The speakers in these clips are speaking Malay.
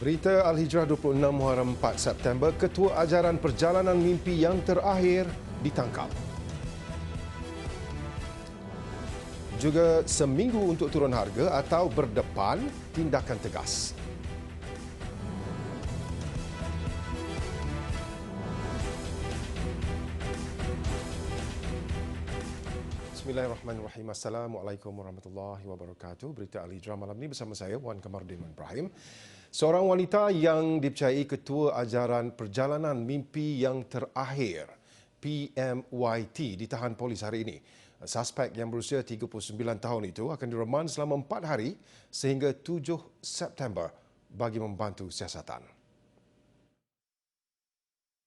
Berita Al-Hijrah 26 Muharram 4 September, Ketua Ajaran Perjalanan Mimpi yang terakhir ditangkap. Juga seminggu untuk turun harga atau berdepan tindakan tegas. Bismillahirrahmanirrahim. Assalamualaikum warahmatullahi wabarakatuh. Berita Al-Hijrah malam ini bersama saya, Wan Kamarudin Ibrahim. Seorang wanita yang dipercayai Ketua Ajaran Perjalanan Mimpi yang terakhir, PMYT, ditahan polis hari ini. Suspek yang berusia 39 tahun itu akan diremand selama 4 hari sehingga 7 September bagi membantu siasatan.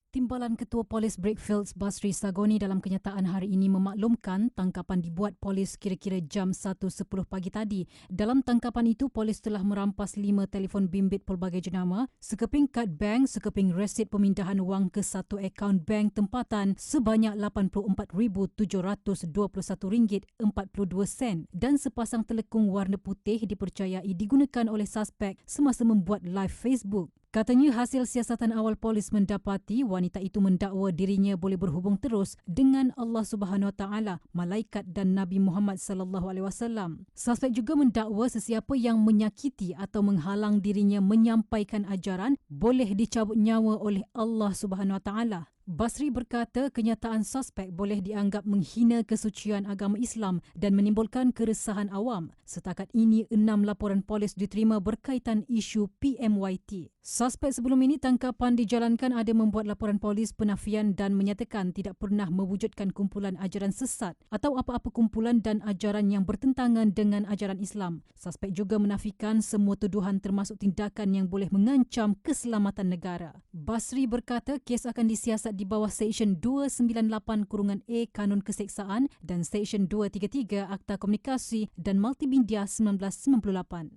Timbalan Ketua Polis Brickfields Basri Sagoni dalam kenyataan hari ini memaklumkan tangkapan dibuat polis kira-kira jam 1.10 pagi tadi. Dalam tangkapan itu, polis telah merampas 5 telefon bimbit pelbagai jenama, sekeping kad bank, sekeping resit pemindahan wang ke satu akaun bank tempatan sebanyak RM84,721.42 dan sepasang telekung warna putih dipercayai digunakan oleh suspek semasa membuat live Facebook. Katanya hasil siasatan awal polis mendapati wanita itu mendakwa dirinya boleh berhubung terus dengan Allah Subhanahu Wa Taala, malaikat dan Nabi Muhammad sallallahu alaihi wasallam. Suspek juga mendakwa sesiapa yang menyakiti atau menghalang dirinya menyampaikan ajaran boleh dicabut nyawa oleh Allah Subhanahu Wa Taala. Basri berkata kenyataan suspek boleh dianggap menghina kesucian agama Islam dan menimbulkan keresahan awam. Setakat ini 6 laporan polis diterima berkaitan isu PMYT. Suspek sebelum ini tangkapan dijalankan ada membuat laporan polis penafian dan menyatakan tidak pernah mewujudkan kumpulan ajaran sesat atau apa-apa kumpulan dan ajaran yang bertentangan dengan ajaran Islam. Suspek juga menafikan semua tuduhan termasuk tindakan yang boleh mengancam keselamatan negara. Basri berkata kes akan disiasat di bawah Seksyen 298-A Kanun Keseksaan dan Seksyen 233 Akta Komunikasi dan Multimedia 1998.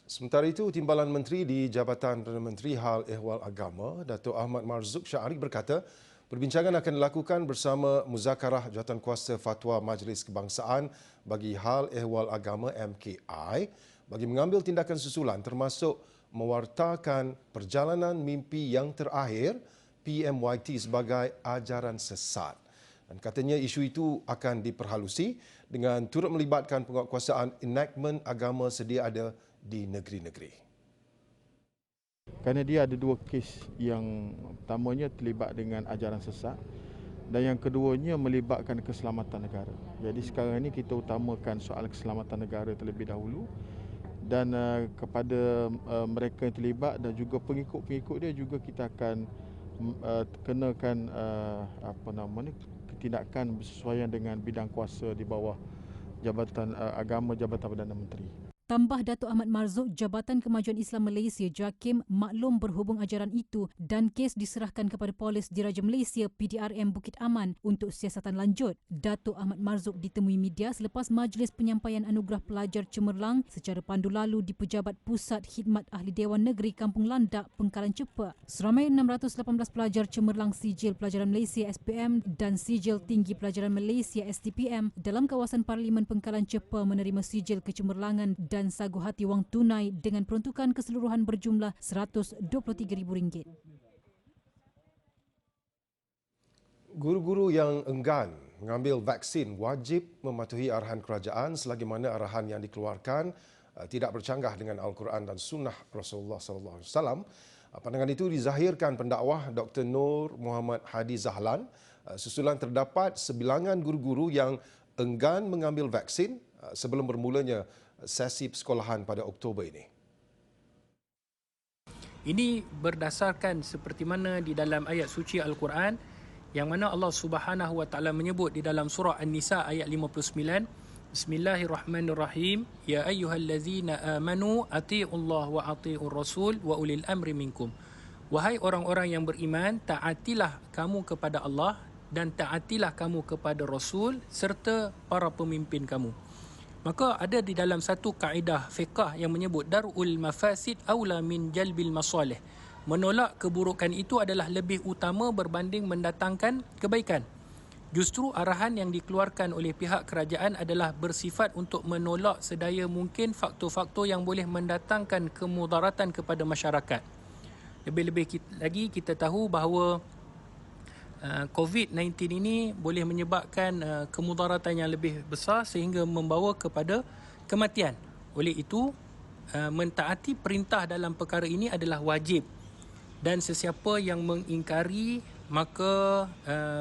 Sementara itu, Timbalan Menteri di Jabatan Perdana Menteri Hal Ehwal Agama, Datuk Ahmad Marzuq Syari berkata, perbincangan akan dilakukan bersama Muzakarah Jawatankuasa Fatwa Majlis Kebangsaan bagi Hal Ehwal Agama MKI bagi mengambil tindakan susulan termasuk mewartakan perjalanan mimpi yang terakhir PMYT sebagai ajaran sesat. Dan katanya isu itu akan diperhalusi dengan turut melibatkan penguatkuasaan enactment agama sedia ada di negeri-negeri. Kerana dia ada 2 kes, yang pertamanya terlibat dengan ajaran sesat dan yang keduanya melibatkan keselamatan negara. Jadi sekarang ini kita utamakan soal keselamatan negara terlebih dahulu dan kepada mereka yang terlibat dan juga pengikut-pengikut dia juga kita akan kenakan tindakan bersesuaian dengan bidang kuasa di bawah Jabatan Agama, Jabatan Perdana Menteri. Tambah Datuk Ahmad Marzuq, Jabatan Kemajuan Islam Malaysia JAKIM maklum berhubung ajaran itu dan kes diserahkan kepada Polis Diraja Malaysia PDRM Bukit Aman untuk siasatan lanjut. Datuk Ahmad Marzuq ditemui media selepas majlis penyampaian anugerah pelajar cemerlang secara pandu lalu di Pejabat Pusat Khidmat Ahli Dewan Negeri Kampung Landak, Pengkalan Cepak. Seramai 618 pelajar cemerlang Sijil Pelajaran Malaysia SPM dan Sijil Tinggi Pelajaran Malaysia STPM dalam kawasan Parlimen Pengkalan Cepak menerima sijil kecemerlangan dan sagu hati wang tunai dengan peruntukan keseluruhan berjumlah RM123,000. Guru-guru yang enggan mengambil vaksin wajib mematuhi arahan kerajaan selagi mana arahan yang dikeluarkan tidak bercanggah dengan Al-Quran dan Sunnah Rasulullah SAW. Pandangan itu dizahirkan pendakwah Dr. Nur Muhammad Hadi Zahlan susulan terdapat sebilangan guru-guru yang enggan mengambil vaksin sebelum bermulanya sesi persekolahan pada Oktober ini. Ini berdasarkan seperti mana di dalam ayat suci Al-Quran yang mana Allah Subhanahu Wa Taala menyebut di dalam surah An-Nisa ayat 59, Bismillahirrahmanirrahim, ya ayyuhallazina amanu atii'ullah wa atii'ur rasul wa ulil amri minkum. Wahai orang-orang yang beriman, taatilah kamu kepada Allah dan taatilah kamu kepada Rasul serta para pemimpin kamu. Maka ada di dalam satu kaedah fiqah yang menyebut darul mafasid aula min jalbil masalih. Menolak keburukan itu adalah lebih utama berbanding mendatangkan kebaikan. Justru arahan yang dikeluarkan oleh pihak kerajaan adalah bersifat untuk menolak sedaya mungkin faktor-faktor yang boleh mendatangkan kemudaratan kepada masyarakat. Lebih-lebih lagi kita tahu bahawa COVID-19 ini boleh menyebabkan kemudaratan yang lebih besar sehingga membawa kepada kematian. Oleh itu, mentaati perintah dalam perkara ini adalah wajib, dan sesiapa yang mengingkari maka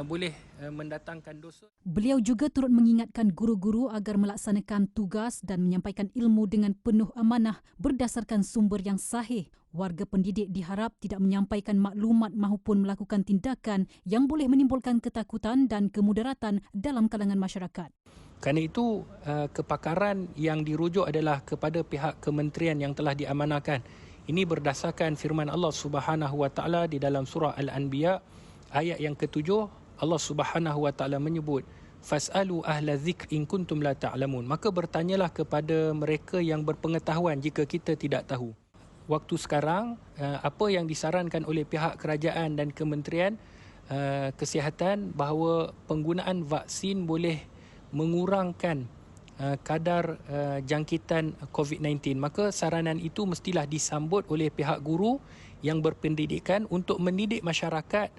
boleh mendatangkan dosa. Beliau juga turut mengingatkan guru-guru agar melaksanakan tugas dan menyampaikan ilmu dengan penuh amanah berdasarkan sumber yang sahih. Warga pendidik diharap tidak menyampaikan maklumat maupun melakukan tindakan yang boleh menimbulkan ketakutan dan kemudaratan dalam kalangan masyarakat. Kerana itu, kepakaran yang dirujuk adalah kepada pihak kementerian yang telah diamanahkan. Ini berdasarkan firman Allah Subhanahu Wa Taala di dalam surah Al-Anbiya ayat yang ke-7. Allah Subhanahu Wa Taala menyebut, "Fas'alu ahla dzikr in kuntum la ta'lamun." Maka bertanyalah kepada mereka yang berpengetahuan jika kita tidak tahu. Waktu sekarang, apa yang disarankan oleh pihak kerajaan dan kementerian kesihatan bahawa penggunaan vaksin boleh mengurangkan kadar jangkitan COVID-19. Maka saranan itu mestilah disambut oleh pihak guru yang berpendidikan untuk mendidik masyarakat,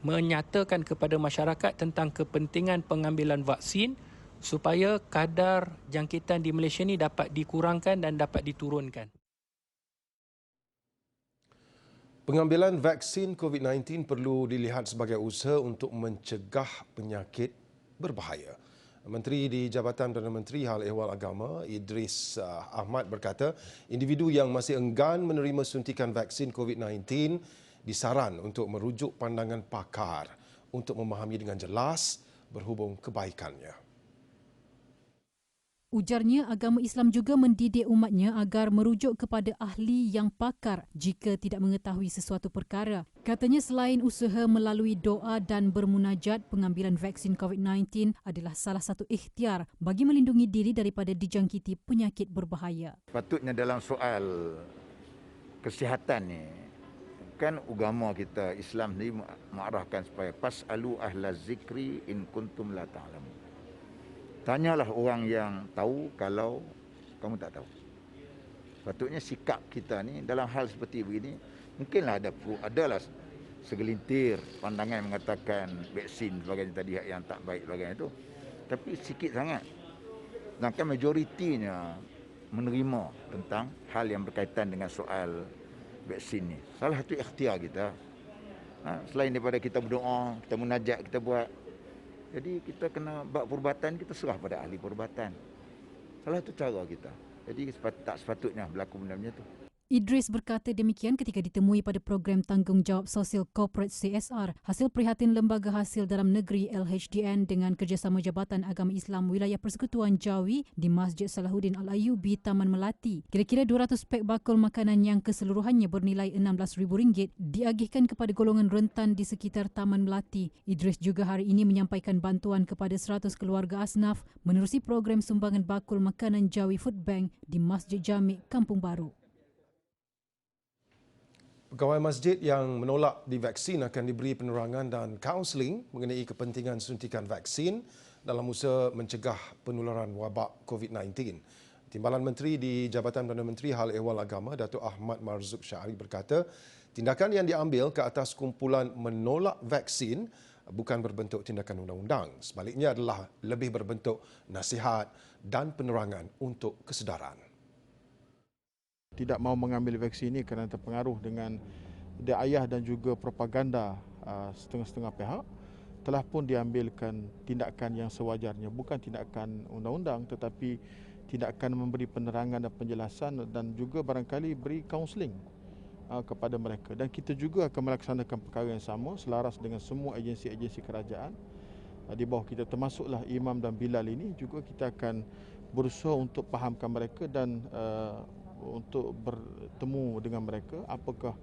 menyatakan kepada masyarakat tentang kepentingan pengambilan vaksin supaya kadar jangkitan di Malaysia ini dapat dikurangkan dan dapat diturunkan. Pengambilan vaksin COVID-19 perlu dilihat sebagai usaha untuk mencegah penyakit berbahaya. Menteri di Jabatan Perdana Menteri Hal Ehwal Agama, Idris Ahmad berkata, individu yang masih enggan menerima suntikan vaksin COVID-19 disaran untuk merujuk pandangan pakar untuk memahami dengan jelas berhubung kebaikannya. Ujarnya, agama Islam juga mendidik umatnya agar merujuk kepada ahli yang pakar jika tidak mengetahui sesuatu perkara. Katanya selain usaha melalui doa dan bermunajat, pengambilan vaksin COVID-19 adalah salah satu ikhtiar bagi melindungi diri daripada dijangkiti penyakit berbahaya. Patutnya dalam soal kesihatan ni, kan agama kita Islam ni mengarahkan supaya fas'alu ahla zikri in kuntum la ta'lamun. Tanyalah orang yang tahu kalau kamu tak tahu. Patutnya sikap kita ni dalam hal seperti begini, mungkinlah adalah segelintir pandangan yang mengatakan vaksin sebagainya tadi yang tak baik sebagainya itu. Tapi sikit sangat. Sedangkan majoritinya menerima tentang hal yang berkaitan dengan soal vaksin ni. Salah satu ikhtiar kita. Selain daripada kita berdoa, kita munajat, kita buat. Jadi kita kena buat perubatan, kita serah pada ahli perubatan. Salah satu cara kita. Jadi tak sepatutnya berlaku benda-benda tu. Idris berkata demikian ketika ditemui pada program Tanggungjawab Sosial Korporat CSR hasil prihatin Lembaga Hasil Dalam Negeri LHDN dengan kerjasama Jabatan Agama Islam Wilayah Persekutuan Jawi di Masjid Salahuddin Al-Ayyubi, Taman Melati. Kira-kira 200 pek bakul makanan yang keseluruhannya bernilai RM16,000 diagihkan kepada golongan rentan di sekitar Taman Melati. Idris juga hari ini menyampaikan bantuan kepada 100 keluarga asnaf menerusi program sumbangan bakul makanan Jawi Food Bank di Masjid Jami' Kampung Baru. Pegawai masjid yang menolak divaksin akan diberi penerangan dan kaunseling mengenai kepentingan suntikan vaksin dalam usaha mencegah penularan wabak COVID-19. Timbalan Menteri di Jabatan Perdana Menteri Hal Ehwal Agama, Datuk Ahmad Marzuk Syahari berkata, tindakan yang diambil ke atas kumpulan menolak vaksin bukan berbentuk tindakan undang-undang. Sebaliknya adalah lebih berbentuk nasihat dan penerangan untuk kesedaran. Tidak mahu mengambil vaksin ini kerana terpengaruh dengan daya dan juga propaganda setengah-setengah pihak, telah pun diambilkan tindakan yang sewajarnya, bukan tindakan undang-undang tetapi tindakan memberi penerangan dan penjelasan dan juga barangkali beri kaunseling kepada mereka. Dan kita juga akan melaksanakan perkara yang sama selaras dengan semua agensi-agensi kerajaan di bawah kita, termasuklah Imam dan Bilal ini juga kita akan berusaha untuk fahamkan mereka dan untuk bertemu dengan mereka apakah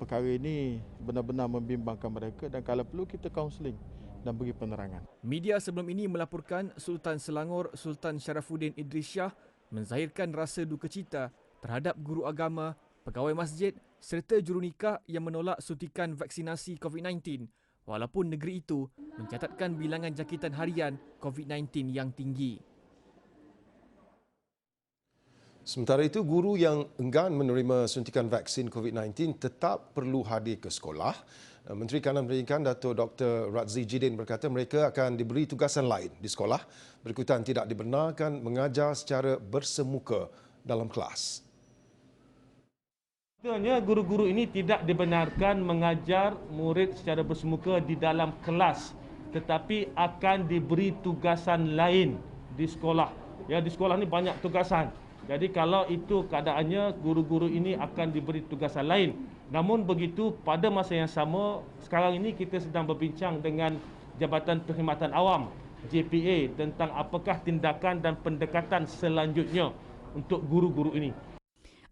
perkara ini benar-benar membimbangkan mereka dan kalau perlu kita kaunseling dan beri penerangan. Media sebelum ini melaporkan Sultan Selangor Sultan Sharafuddin Idris Shah menzahirkan rasa duka cita terhadap guru agama, pegawai masjid serta jurunikah yang menolak suntikan vaksinasi COVID-19 walaupun negeri itu mencatatkan bilangan jangkitan harian COVID-19 yang tinggi. Sementara itu, guru yang enggan menerima suntikan vaksin COVID-19 tetap perlu hadir ke sekolah. Menteri Kanan Pendidikan Dato' Dr. Razzie Jidin berkata mereka akan diberi tugasan lain di sekolah berikutan tidak dibenarkan mengajar secara bersemuka dalam kelas. Sebenarnya guru-guru ini tidak dibenarkan mengajar murid secara bersemuka di dalam kelas, tetapi akan diberi tugasan lain di sekolah. Ya, di sekolah ni banyak tugasan. Jadi kalau itu keadaannya, guru-guru ini akan diberi tugasan lain. Namun begitu, pada masa yang sama, sekarang ini kita sedang berbincang dengan Jabatan Perkhidmatan Awam JPA tentang apakah tindakan dan pendekatan selanjutnya untuk guru-guru ini.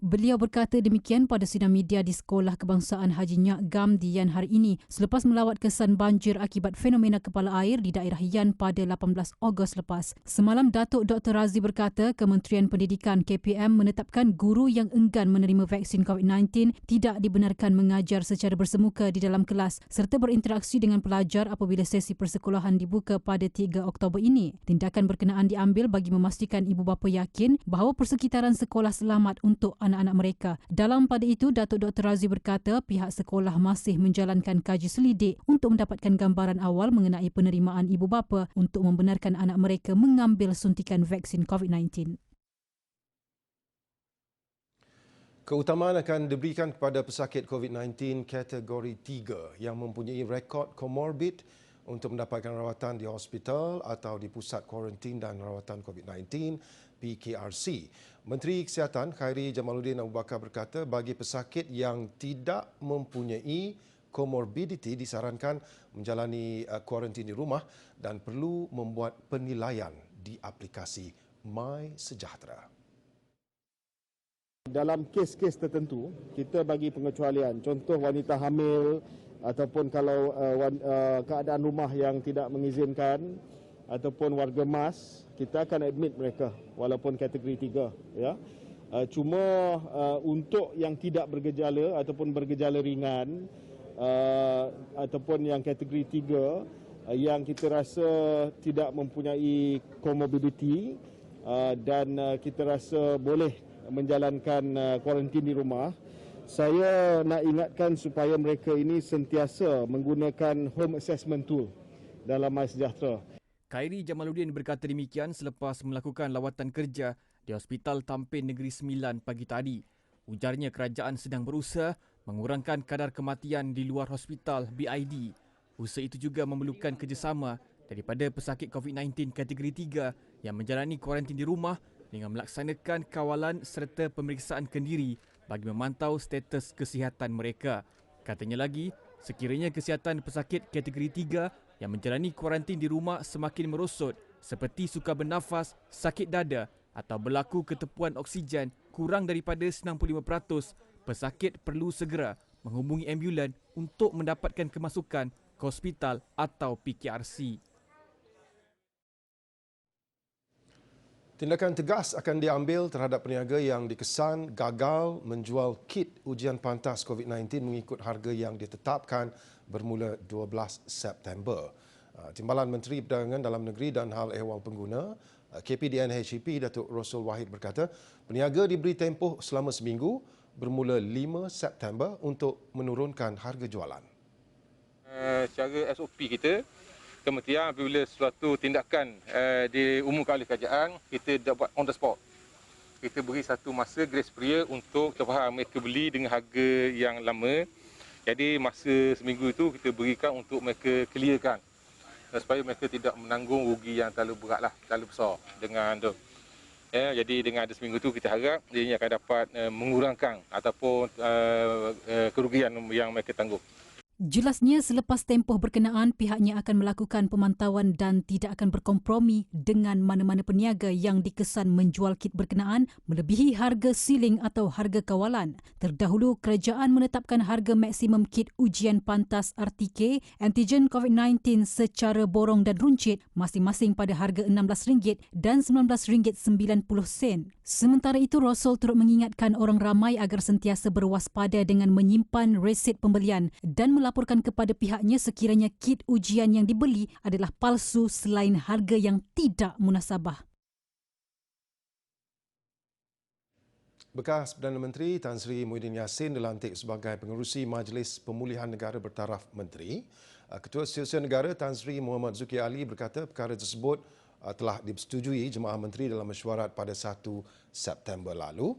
Beliau berkata demikian pada sidang media di Sekolah Kebangsaan Haji Nyak Gam di Yan hari ini selepas melawat kesan banjir akibat fenomena kepala air di daerah Yan pada 18 Ogos lepas. Semalam Datuk Dr. Razzie berkata Kementerian Pendidikan KPM menetapkan guru yang enggan menerima vaksin COVID-19 tidak dibenarkan mengajar secara bersemuka di dalam kelas serta berinteraksi dengan pelajar apabila sesi persekolahan dibuka pada 3 Oktober ini. Tindakan berkenaan diambil bagi memastikan ibu bapa yakin bahawa persekitaran sekolah selamat untuk anak-anak mereka. Dalam pada itu, Datuk Dr. Razzie berkata pihak sekolah masih menjalankan kaji selidik untuk mendapatkan gambaran awal mengenai penerimaan ibu bapa untuk membenarkan anak mereka mengambil suntikan vaksin COVID-19. Keutamaan akan diberikan kepada pesakit COVID-19 kategori 3 yang mempunyai rekod komorbid untuk mendapatkan rawatan di hospital atau di pusat kuarantin dan rawatan COVID-19 PKRC. Menteri Kesihatan Khairi Jamaluddin Abu Bakar berkata bagi pesakit yang tidak mempunyai komorbiditi disarankan menjalani kuarantin di rumah dan perlu membuat penilaian di aplikasi MySejahtera. Dalam kes-kes tertentu, kita bagi pengecualian. Contoh wanita hamil ataupun kalau keadaan rumah yang tidak mengizinkan ataupun warga mas, kita akan admit mereka walaupun kategori 3. Ya. Cuma untuk yang tidak bergejala ataupun bergejala ringan ataupun yang kategori 3 yang kita rasa tidak mempunyai komorbiditi dan kita rasa boleh menjalankan kuarantin di rumah, saya nak ingatkan supaya mereka ini sentiasa menggunakan home assessment tool dalam MySejahtera. Khairi Jamaluddin berkata demikian selepas melakukan lawatan kerja di Hospital Tampin Negeri Sembilan pagi tadi. Ujarnya kerajaan sedang berusaha mengurangkan kadar kematian di luar hospital BID. Usaha itu juga memerlukan kerjasama daripada pesakit COVID-19 kategori 3 yang menjalani kuarantin di rumah dengan melaksanakan kawalan serta pemeriksaan kendiri bagi memantau status kesihatan mereka. Katanya lagi, sekiranya kesihatan pesakit kategori 3 yang menjalani kuarantin di rumah semakin merosot seperti sukar bernafas, sakit dada atau berlaku ketepuan oksigen kurang daripada 95%, pesakit perlu segera menghubungi ambulan untuk mendapatkan kemasukan ke hospital atau PKRC. Tindakan tegas akan diambil terhadap peniaga yang dikesan gagal menjual kit ujian pantas COVID-19 mengikut harga yang ditetapkan bermula 12 September. Timbalan Menteri Perdagangan Dalam Negeri dan Hal Ehwal Pengguna KPDN HEP Datuk Rosul Wahid berkata peniaga diberi tempoh selama seminggu bermula 5 September untuk menurunkan harga jualan. Secara SOP kita, kementerian apabila suatu tindakan diumumkan oleh kerajaan, kita dapat on the spot. Kita beri satu masa grace period untuk terfaham mereka beli dengan harga yang lama. Jadi masa seminggu itu kita berikan untuk mereka clearkan supaya mereka tidak menanggung rugi yang terlalu beratlah, terlalu besar dengan tu. Jadi dengan ada seminggu itu kita harap dia akan dapat mengurangkan ataupun kerugian yang mereka tanggung. Jelasnya selepas tempoh berkenaan pihaknya akan melakukan pemantauan dan tidak akan berkompromi dengan mana-mana peniaga yang dikesan menjual kit berkenaan melebihi harga siling atau harga kawalan. Terdahulu kerajaan menetapkan harga maksimum kit ujian pantas RTK antigen COVID-19 secara borong dan runcit masing-masing pada harga RM16 dan RM19.90. Sementara itu Rosul turut mengingatkan orang ramai agar sentiasa berwaspada dengan menyimpan resit pembelian dan melaporkan melaporkan kepada pihaknya sekiranya kit ujian yang dibeli adalah palsu selain harga yang tidak munasabah. Bekas Perdana Menteri Tan Sri Muhyiddin Yassin dilantik sebagai pengerusi Majlis Pemulihan Negara Bertaraf Menteri. Ketua Setiausaha Negara Tan Sri Muhammad Zuki Ali berkata perkara tersebut telah disetujui Jemaah Menteri dalam mesyuarat pada 1 September lalu.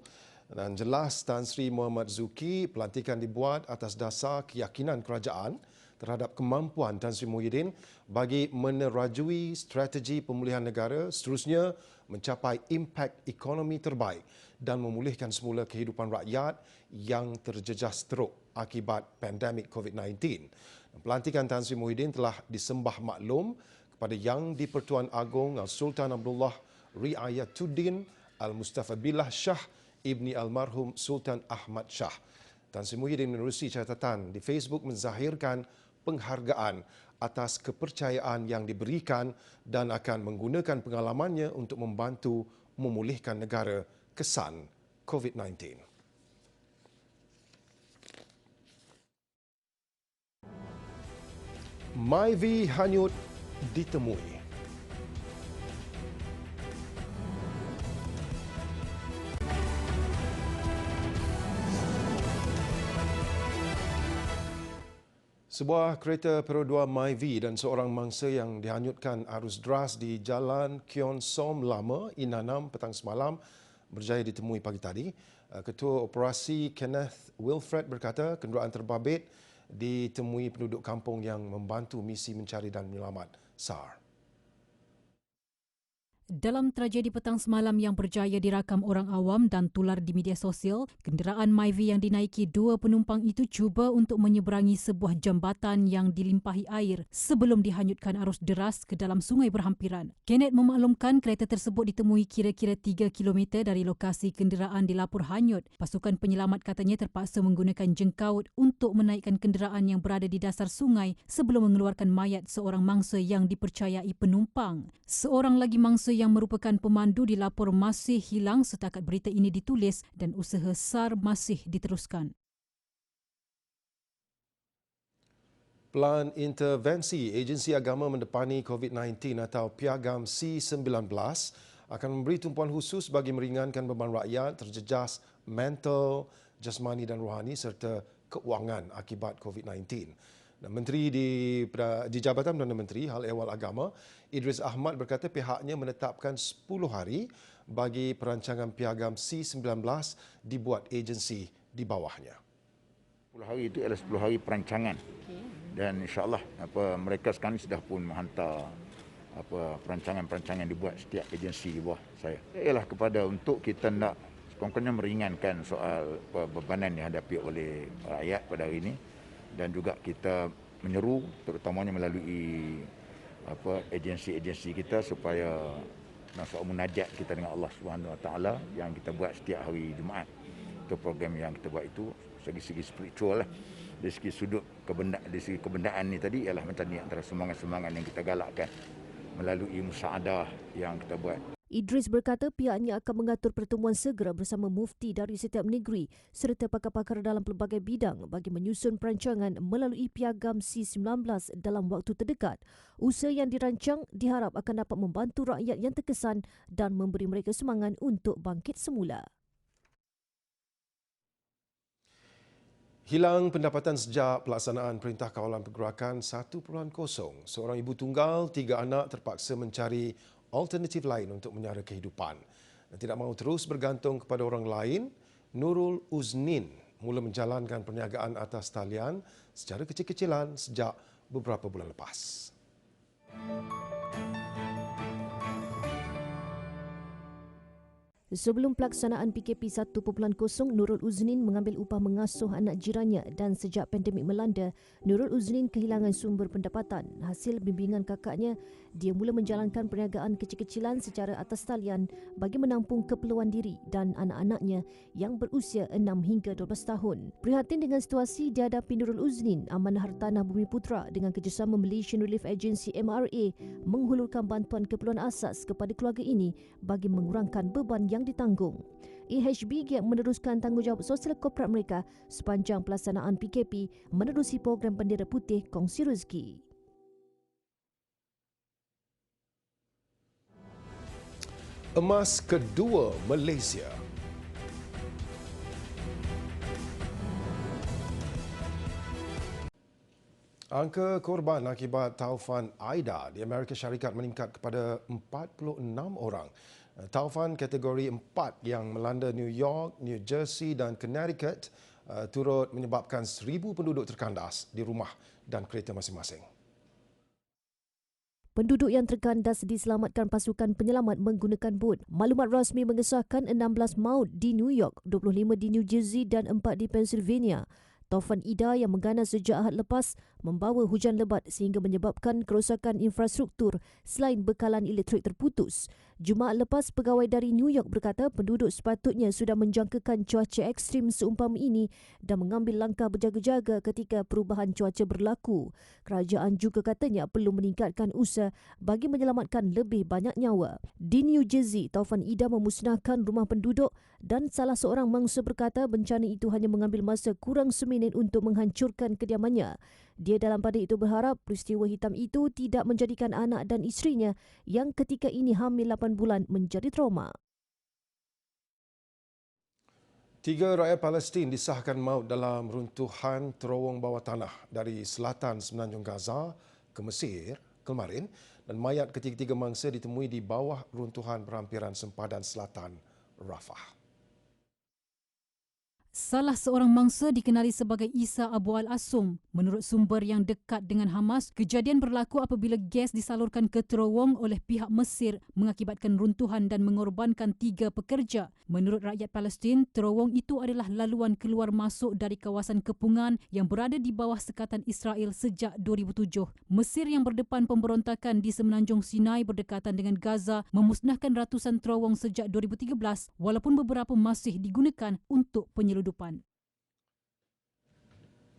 Dan jelas Tan Sri Muhammad Zuki, pelantikan dibuat atas dasar keyakinan kerajaan terhadap kemampuan Tan Sri Muhyiddin bagi menerajui strategi pemulihan negara, seterusnya mencapai impak ekonomi terbaik dan memulihkan semula kehidupan rakyat yang terjejas teruk akibat pandemik COVID-19. Pelantikan Tan Sri Muhyiddin telah disembah maklum kepada Yang di-Pertuan Agong Sultan Abdullah Riayatuddin Al-Mustafa Billah Shah Ibni Almarhum Sultan Ahmad Shah. Tan Sri Muhyiddin menerusi catatan di Facebook menzahirkan penghargaan atas kepercayaan yang diberikan dan akan menggunakan pengalamannya untuk membantu memulihkan negara kesan COVID-19. Myvi hanyut ditemui. Sebuah kereta perodua Myvi dan seorang mangsa yang dihanyutkan arus deras di Jalan Kion Som Lama, Inanam petang semalam berjaya ditemui pagi tadi. Ketua Operasi Kenneth Wilfred berkata kenderaan terbabit ditemui penduduk kampung yang membantu misi mencari dan menyelamat SAR. Dalam tragedi petang semalam yang berjaya dirakam orang awam dan tular di media sosial, kenderaan Myvi yang dinaiki 2 penumpang itu cuba untuk menyeberangi sebuah jambatan yang dilimpahi air sebelum dihanyutkan arus deras ke dalam sungai berhampiran. Kenneth memaklumkan kereta tersebut ditemui kira-kira 3 km dari lokasi kenderaan dilapor hanyut. Pasukan penyelamat katanya terpaksa menggunakan jengkaut untuk menaikkan kenderaan yang berada di dasar sungai sebelum mengeluarkan mayat seorang mangsa yang dipercayai penumpang. Seorang lagi mangsa yang merupakan pemandu dilapor masih hilang setakat berita ini ditulis dan usaha SAR masih diteruskan. Pelan intervensi Agensi Agama Mendepani COVID-19 atau Piagam C19 akan memberi tumpuan khusus bagi meringankan beban rakyat terjejas mental, jasmani dan rohani serta keuangan akibat COVID-19. Menteri di Jabatan Perdana Menteri Hal Ehwal Agama, Idris Ahmad berkata pihaknya menetapkan 10 hari bagi perancangan piagam C19 dibuat agensi di bawahnya. 10 hari itu adalah 10 hari perancangan. Dan insya-Allah mereka sekarang sudah pun menghantar perancangan-perancangan dibuat setiap agensi di bawah saya. Ialah kepada untuk kita nak sekurang-kurangnya meringankan soal bebanan yang dihadapi oleh rakyat pada hari ini. Dan juga kita menyeru terutamanya melalui agensi-agensi kita supaya soal munajat kita dengan Allah Subhanahu Wa Taala yang kita buat setiap hari Jumaat. Itu program yang kita buat itu segi-segi spiritual lah. Dari segi sudut kebendaan ni tadi ialah macam ni antara semangat-semangat yang kita galakkan melalui musaadah yang kita buat. Idris berkata pihaknya akan mengatur pertemuan segera bersama mufti dari setiap negeri serta pakar-pakar dalam pelbagai bidang bagi menyusun perancangan melalui piagam C19 dalam waktu terdekat. Usaha yang dirancang diharap akan dapat membantu rakyat yang terkesan dan memberi mereka semangat untuk bangkit semula. Hilang pendapatan sejak pelaksanaan Perintah Kawalan Pergerakan 1.0. Seorang ibu tunggal, 3 anak terpaksa mencari alternatif lain untuk menyara kehidupan. Dan tidak mahu terus bergantung kepada orang lain, Nurul Uznin mula menjalankan perniagaan atas talian secara kecil-kecilan sejak beberapa bulan lepas. Sebelum pelaksanaan PKP 1.0, Nurul Uznin mengambil upah mengasuh anak jirannya dan sejak pandemik melanda, Nurul Uznin kehilangan sumber pendapatan. Hasil bimbingan kakaknya, dia mula menjalankan perniagaan kecil-kecilan secara atas talian bagi menampung keperluan diri dan anak-anaknya yang berusia 6 hingga 12 tahun. Prihatin dengan situasi dihadapi Nurul Uznin, Amanah Hartanah Bumi Putra dengan kerjasama Malaysian Relief Agency MRA menghulurkan bantuan keperluan asas kepada keluarga ini bagi mengurangkan beban yang ditanggung. AHB giat meneruskan tanggungjawab sosial korporat mereka sepanjang pelaksanaan PKP menerusi program Bendera Putih Kongsi Rezeki. Emas kedua Malaysia. Angka korban akibat taufan Aida di Amerika Syarikat meningkat kepada 46 orang. Taufan kategori 4 yang melanda New York, New Jersey dan Connecticut turut menyebabkan 1,000 penduduk terkandas di rumah dan kereta masing-masing. Penduduk yang terkandas diselamatkan pasukan penyelamat menggunakan bot. Maklumat rasmi mengesahkan 16 maut di New York, 25 di New Jersey dan 4 di Pennsylvania. Taufan Ida yang mengganas sejak Ahad lepas membawa hujan lebat sehingga menyebabkan kerosakan infrastruktur selain bekalan elektrik terputus. Jumaat lepas, pegawai dari New York berkata penduduk sepatutnya sudah menjangkakan cuaca ekstrim seumpama ini dan mengambil langkah berjaga-jaga ketika perubahan cuaca berlaku. Kerajaan juga katanya perlu meningkatkan usaha bagi menyelamatkan lebih banyak nyawa. Di New Jersey, taufan Ida memusnahkan rumah penduduk dan salah seorang mangsa berkata bencana itu hanya mengambil masa kurang seminit untuk menghancurkan kediamannya. Dia dalam pada itu berharap peristiwa hitam itu tidak menjadikan anak dan isterinya yang ketika ini hamil 8 bulan menjadi trauma. 3 rakyat Palestin disahkan maut dalam runtuhan terowong bawah tanah dari selatan semenanjung Gaza ke Mesir kemarin dan mayat ketiga-tiga mangsa ditemui di bawah runtuhan berhampiran sempadan selatan Rafah. Salah seorang mangsa dikenali sebagai Isa Abu Al-Asum. Menurut sumber yang dekat dengan Hamas, kejadian berlaku apabila gas disalurkan ke terowong oleh pihak Mesir mengakibatkan runtuhan dan mengorbankan 3 pekerja. Menurut rakyat Palestin, terowong itu adalah laluan keluar masuk dari kawasan kepungan yang berada di bawah sekatan Israel sejak 2007. Mesir yang berdepan pemberontakan di semenanjung Sinai berdekatan dengan Gaza memusnahkan ratusan terowong sejak 2013 walaupun beberapa masih digunakan untuk penyeludupan.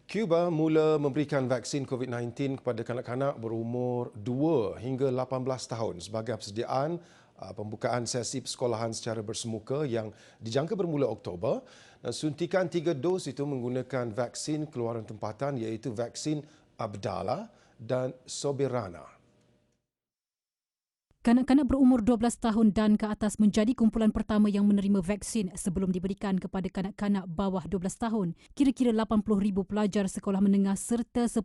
Cuba mula memberikan vaksin COVID-19 kepada kanak-kanak berumur 2 hingga 18 tahun sebagai persediaan pembukaan sesi persekolahan secara bersemuka yang dijangka bermula Oktober. Suntikan 3 dos itu menggunakan vaksin keluaran tempatan iaitu vaksin Abdala dan Soberana. Kanak-kanak berumur 12 tahun dan ke atas menjadi kumpulan pertama yang menerima vaksin sebelum diberikan kepada kanak-kanak bawah 12 tahun. Kira-kira 80,000 pelajar sekolah menengah serta 10,000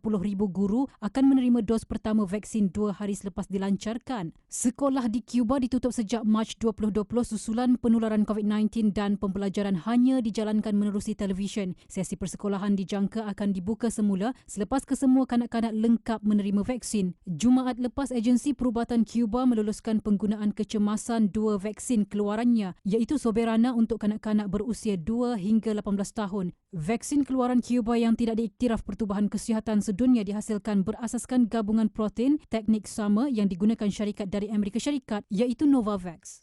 guru akan menerima dos pertama vaksin 2 hari selepas dilancarkan. Sekolah di Cuba ditutup sejak Mac 2020 susulan penularan COVID-19 dan pembelajaran hanya dijalankan menerusi televisyen. Sesi persekolahan dijangka akan dibuka semula selepas kesemua kanak-kanak lengkap menerima vaksin. Jumaat lepas, agensi perubatan Cuba meluluskan penggunaan kecemasan 2 vaksin keluarannya iaitu Soberana untuk kanak-kanak berusia 2 hingga 18 tahun. Vaksin keluaran Cuba yang tidak diiktiraf Pertubuhan Kesihatan Sedunia dihasilkan berasaskan gabungan protein teknik sama yang digunakan syarikat dari Amerika Syarikat iaitu Novavax.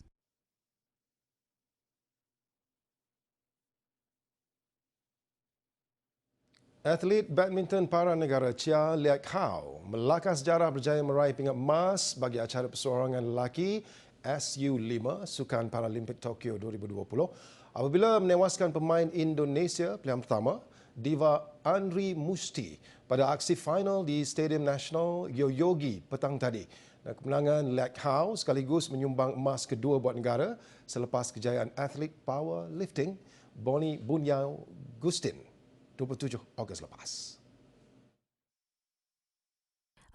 Atlet badminton para negara Chia Liak Hao melakar sejarah berjaya meraih pingat emas bagi acara perseorangan lelaki SU5 Sukan Paralimpik Tokyo 2020 apabila menewaskan pemain Indonesia pilihan pertama Diva Andri Musti pada aksi final di Stadium Nasional Yoyogi petang tadi. Dan kemenangan Liak Hao sekaligus menyumbang emas kedua buat negara selepas kejayaan atlet powerlifting Boni Bunyao Gustin 27 Ogos lepas.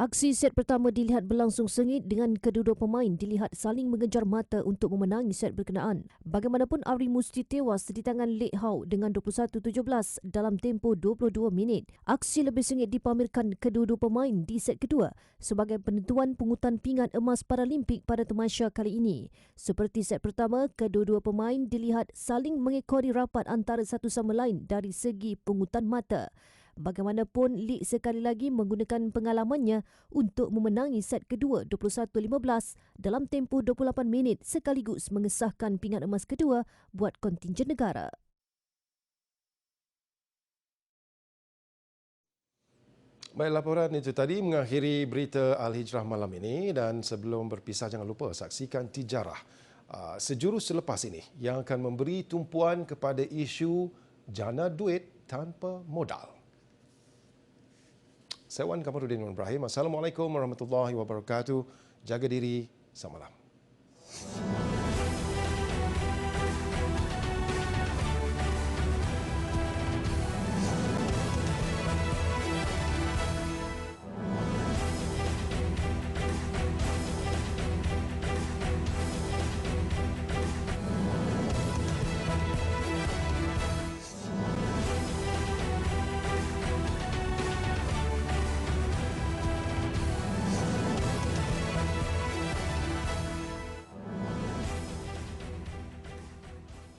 Aksi set pertama dilihat berlangsung sengit dengan kedua-dua pemain dilihat saling mengejar mata untuk memenangi set berkenaan. Bagaimanapun, Andri Musti tewas di tangan Liak Hao dengan 21-17 dalam tempoh 22 minit. Aksi lebih sengit dipamerkan kedua-dua pemain di set kedua sebagai penentuan pungutan pingat emas Paralimpik pada tamasya kali ini. Seperti set pertama, kedua-dua pemain dilihat saling mengekori rapat antara satu sama lain dari segi pungutan mata. Bagaimanapun, Lee sekali lagi menggunakan pengalamannya untuk memenangi set kedua 21-15 dalam tempoh 28 minit sekaligus mengesahkan pingat emas kedua buat kontingen negara. Baik, laporan itu tadi mengakhiri berita Al-Hijrah malam ini dan sebelum berpisah jangan lupa saksikan Tijarah sejurus selepas ini yang akan memberi tumpuan kepada isu jana duit tanpa modal. Saya Wan Kamarudin Ibrahim. Assalamualaikum warahmatullahi wabarakatuh. Jaga diri. Selamat malam.